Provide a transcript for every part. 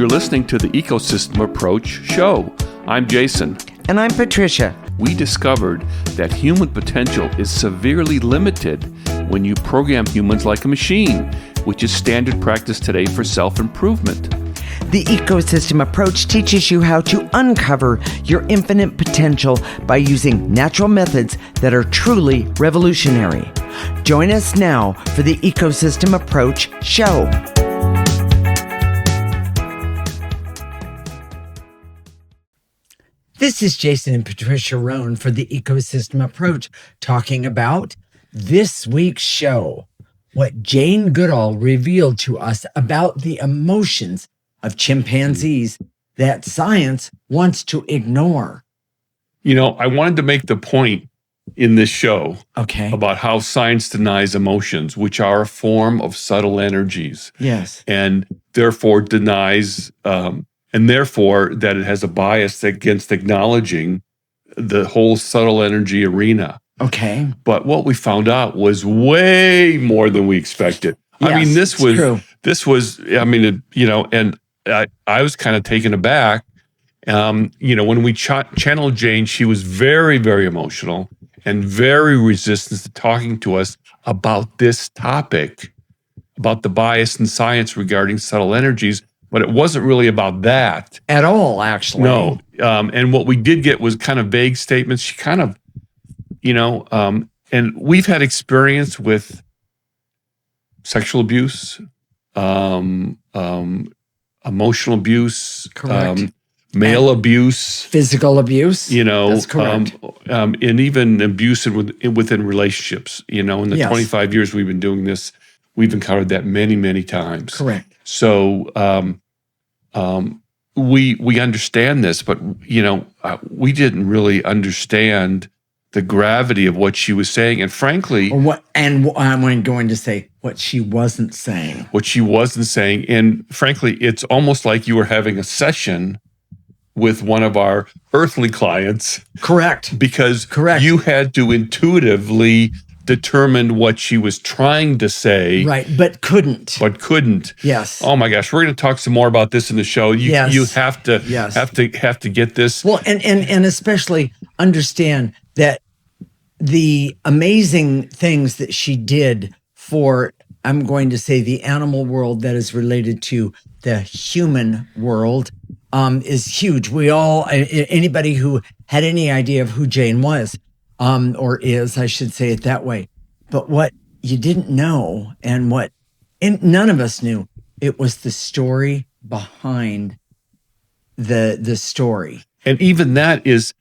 You're listening to the Ecosystem Approach show. I'm Jason. And I'm Patricia. We discovered that human potential is severely limited when you program humans like a machine, which is standard practice today for self-improvement. The Ecosystem Approach teaches you how to uncover your infinite potential by using natural methods that are truly revolutionary. Join us now for the Ecosystem Approach show. This is Jason and Patricia Roan for the Ecosystem Approach, talking about this week's show, what Jane Goodall revealed to us about the emotions of chimpanzees that science wants to ignore. You know, I wanted to make the point in this show about how science denies emotions, which are a form of subtle energies. Yes. And therefore denies, and therefore that it has a bias against acknowledging the whole subtle energy arena. Okay. But what we found out was way more than we expected. Yes, I mean, this was, true. and I was kind of taken aback. When we channeled Jane, she was very, very emotional and very resistant to talking to us about this topic, about the bias in science regarding subtle energies. But it wasn't really about that. At all, actually. No. And what we did get was kind of vague statements. She kind of, and we've had experience with sexual abuse, emotional abuse, Correct. male abuse, physical abuse. That's correct. And even abuse within relationships. In the 25 years we've been doing this, we've encountered that many, many times. Correct. So we understand this, but we didn't really understand the gravity of what she was saying, and frankly, I'm going to say what she wasn't saying. What she wasn't saying, and frankly, it's almost like you were having a session with one of our earthly clients. Correct. Because you had to intuitively determine what she was trying to say. Right, but couldn't. Yes. Oh my gosh, we're going to talk some more about this in the show. You have to get this. Well, and especially understand that the amazing things that she did for, I'm going to say, the animal world that is related to the human world is huge. We all, anybody who had any idea of who Jane was, or is, I should say it that way. But what you didn't know, and none of us knew, it was the story behind the story. And even that is,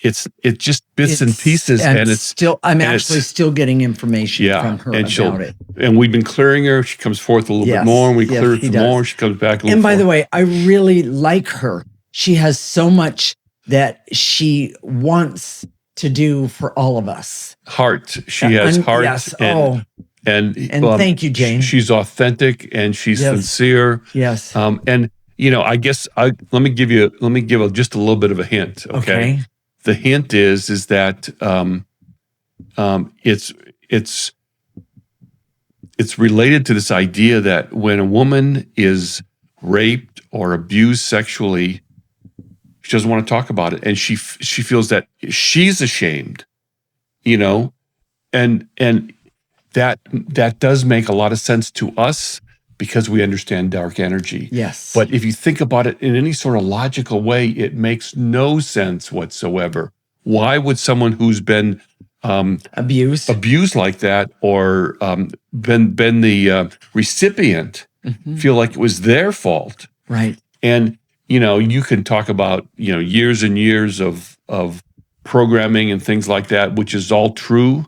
it's just bits and pieces, and it's still. I'm actually still getting information from her about it. And we've been clearing her. She comes forth a little bit more, and we clear it some more. She comes back a little. And by the way, I really like her. She has so much that she wants to do for all of us. Heart. She has heart. Yes. And thank you, Jane. She's authentic and she's sincere. Yes. I guess let me give just a little bit of a hint. Okay. The hint is that it's related to this idea that when a woman is raped or abused sexually, she doesn't want to talk about it, and she feels that she's ashamed, and that does make a lot of sense to us because we understand dark energy. Yes. But if you think about it in any sort of logical way, it makes no sense whatsoever. Why would someone who's been abused like that, or been the recipient, feel like it was their fault? Right. And you can talk about, years and years of programming and things like that, which is all true,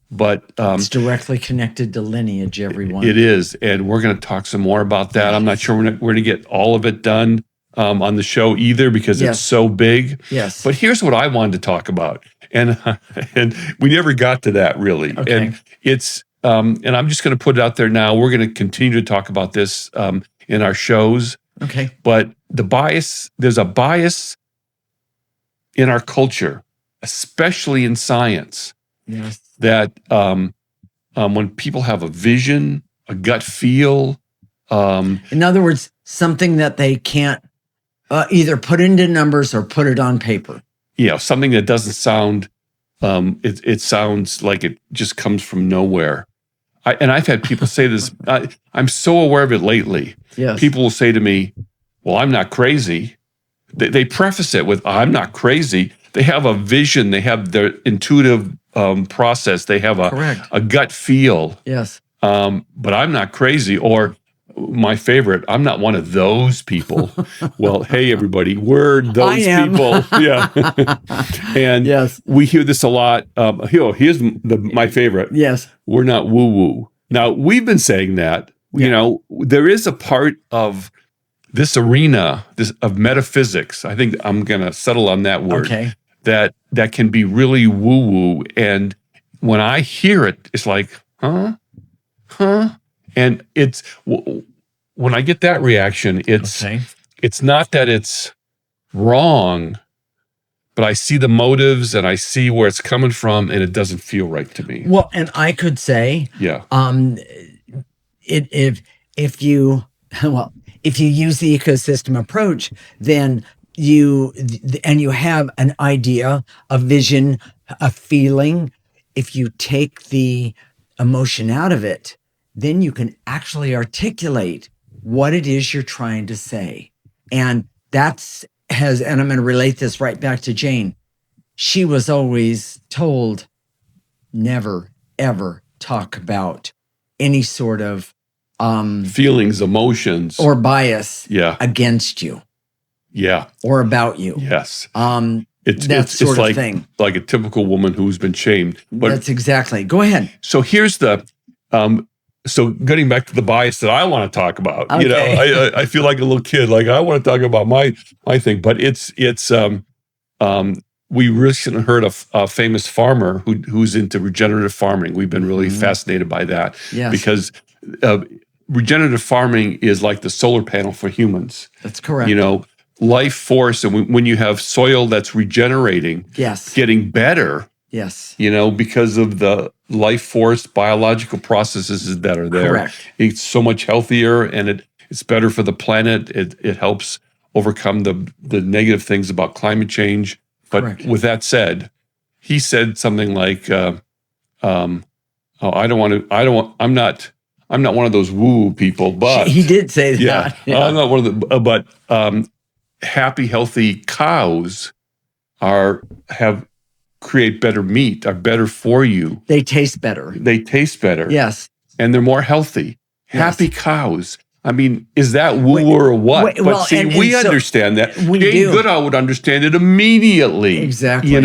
but it's directly connected to lineage, everyone. It is, and we're going to talk some more about that. I'm not sure we're going to get all of it done on the show either, because it's so big. Yes. But here's what I wanted to talk about, and we never got to that really. Okay. And it's and I'm just going to put it out there now. We're going to continue to talk about this in our shows. Okay. But there's a bias in our culture, especially in science, that when people have a vision, a gut feel, In other words, something that they can't either put into numbers or put it on paper. Something that doesn't sound, it sounds like it just comes from nowhere. And I've had people say this, I'm so aware of it lately. Yes. People will say to me, well, I'm not crazy. They preface it with, I'm not crazy. They have a vision. They have their intuitive process. They have a gut feel. Yes. But I'm not crazy. Or my favorite, I'm not one of those people. Well, hey, everybody, we're those people. Yeah. And yes. we hear this a lot. Here's my favorite. Yes. We're not woo-woo. Now, we've been saying that, there is a part of this arena of metaphysics. I think I'm going to settle on that word. Okay. That can be really woo-woo. And when I hear it, it's like, huh? And it's when I get that reaction, it's not that it's wrong, but I see the motives and I see where it's coming from, and it doesn't feel right to me. Well, and I could say, if you use the ecosystem approach, then you have an idea, a vision, a feeling. If you take the emotion out of it, then you can actually articulate what it is you're trying to say. And and I'm going to relate this right back to Jane. She was always told, never, ever talk about any sort of feelings, emotions, or bias against you. Yeah. Or about you. Yes. It's sort of thing. Like a typical woman who's been shamed. But that's exactly. Go ahead. So here's so getting back to the bias that I want to talk about, okay. I feel like a little kid, like I want to talk about my thing, but we recently heard of a famous farmer who's into regenerative farming. We've been really fascinated by that because regenerative farming is like the solar panel for humans. That's correct. Life force, and when you have soil that's regenerating, getting better, because of the life force biological processes that are there. Correct. It's so much healthier, and it's better for the planet. It helps overcome the negative things about climate change. But with that said, he said something like, I'm not one of those woo people, but he did say that. Yeah. I'm not one of the, but happy, healthy cows create better meat, are better for you. They taste better. Yes. And they're more healthy. Yes. Happy cows. I mean, is that woo or what? But we understand that. Jane Goodall would understand it immediately. Exactly.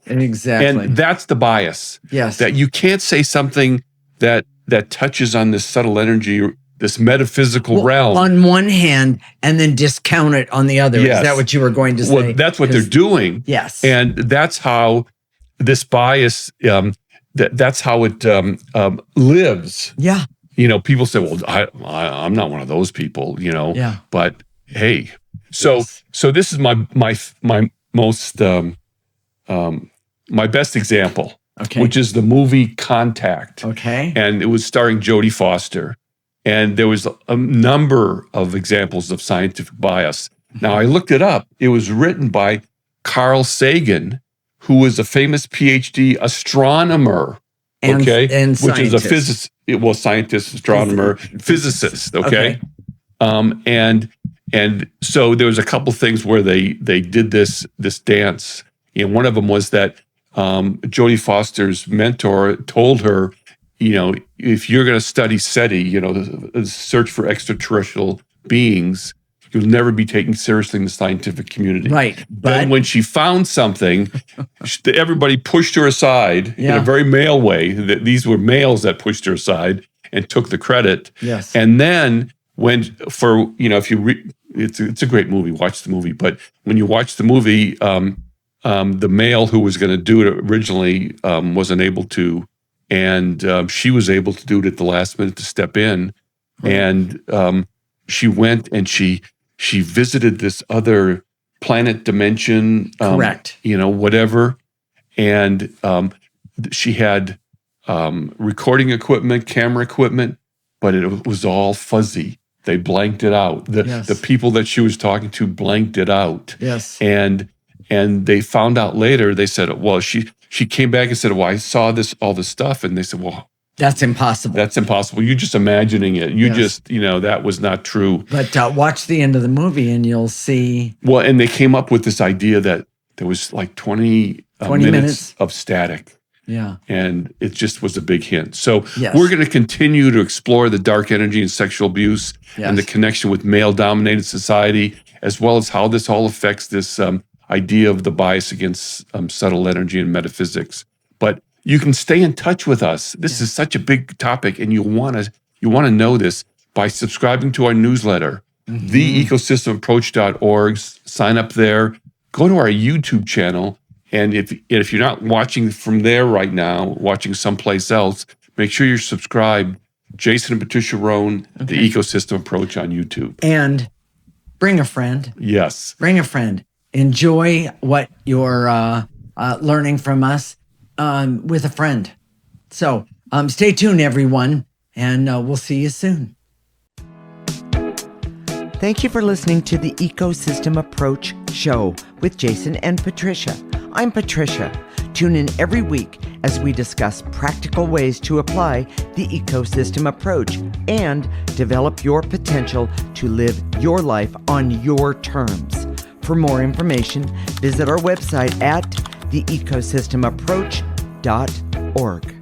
Exactly. And that's the bias. Yes. That you can't say something that touches on this subtle energy, this metaphysical realm. On one hand, and then discount it on the other. Yes. Is that what you were going to say? Well, that's what they're doing. Yes. And that's how this bias, that's how it lives. Yeah. People say, well, I'm not one of those people, Yeah. But hey, so this is my most, my best example. Okay. Which is the movie Contact. Okay. And it was starring Jodie Foster. And there was a number of examples of scientific bias. Now, I looked it up. It was written by Carl Sagan, who was a famous PhD astronomer, and which is a physicist, scientist, astronomer, physicist, okay? And so there was a couple things where they did this dance. And one of them was that Jodie Foster's mentor told her, if you're going to study SETI, the search for extraterrestrial beings, you'll never be taken seriously in the scientific community. Right. But then when she found something, everybody pushed her aside in a very male way. These were males that pushed her aside and took the credit. Yes. And then if you it's a great movie, watch the movie. But when you watch the movie, the male who was going to do it originally wasn't able to, and she was able to do it at the last minute to step in, and she went and she visited this other planet dimension, correct? Whatever, and she had recording equipment, camera equipment, but it was all fuzzy. They blanked it out. The people that she was talking to blanked it out. Yes. And they found out later, they said, well, she came back and said, well, I saw all this stuff. And they said, well, that's impossible. That's impossible. You're just imagining it. You just, that was not true. But watch the end of the movie and you'll see. Well, and they came up with this idea that there was like 20 minutes of static. Yeah. And it just was a big hint. So we're going to continue to explore the dark energy and sexual abuse and the connection with male-dominated society, as well as how this all affects this idea of the bias against subtle energy and metaphysics. But you can stay in touch with us. This is such a big topic, and you want to know this by subscribing to our newsletter, theecosystemapproach.org. Sign up there. Go to our YouTube channel. And if you're not watching from there right now, watching someplace else, make sure you're subscribed. Jason and Patricia Roan, The Ecosystem Approach on YouTube. And bring a friend. Yes. Bring a friend. Enjoy what you're learning from us with a friend. So stay tuned, everyone, and we'll see you soon. Thank you for listening to the Ecosystem Approach Show with Jason and Patricia. I'm Patricia. Tune in every week as we discuss practical ways to apply the ecosystem approach and develop your potential to live your life on your terms. For more information, visit our website at theecosystemapproach.org.